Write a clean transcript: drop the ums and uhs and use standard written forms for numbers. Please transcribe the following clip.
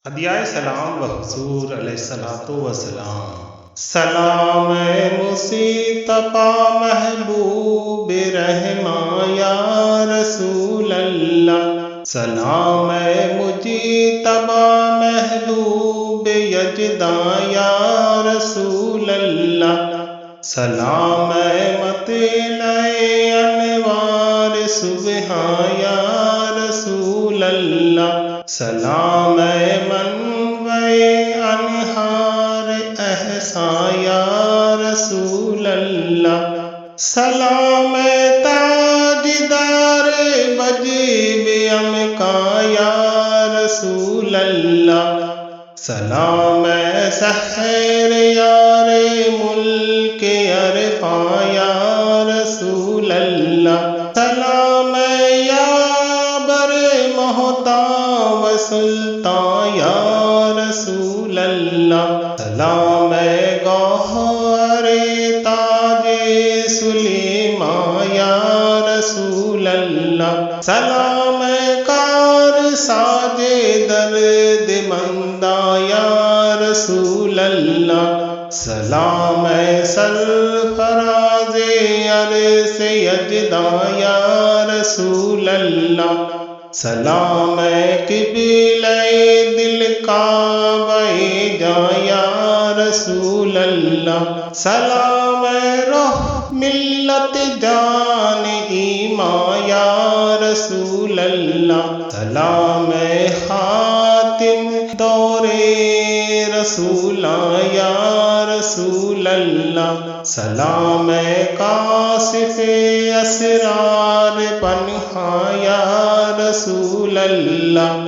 ہدیہ سلام و حضور علیہ الصلوۃ والسلام۔ سلام مصطفیٰ محبوب رحماں یا رسول اللہ، سلام مجتبی محبوب یزداں یا رسول اللہ، سلام مطلع انوار سبحاں یا رسول اللہ، سلام منبع انہار احسان یا رسول اللہ، سلام تاجدار وجیب امکا یا رسول اللہ، سلام سحر یار ملک عرفاں یا رسول اللہ، سلام یابر محتاں و سلطان یا رسول اللہ، سلام گوہر تاج سلیمان یا رسول اللہ، سلام کار ساج درد منداں یا رسول اللہ، سلام سرفراز عرش یزداں یا رسول اللہ، سلام قبلہ دل کعبہ جاں یا رسول اللہ، سلام روح ملت جان ایمان یا رسول اللہ، سلام خاتم دور رسولاں یا رسول اللہ، سلام کاشف اسرار پنہاں یا رسول اللہ،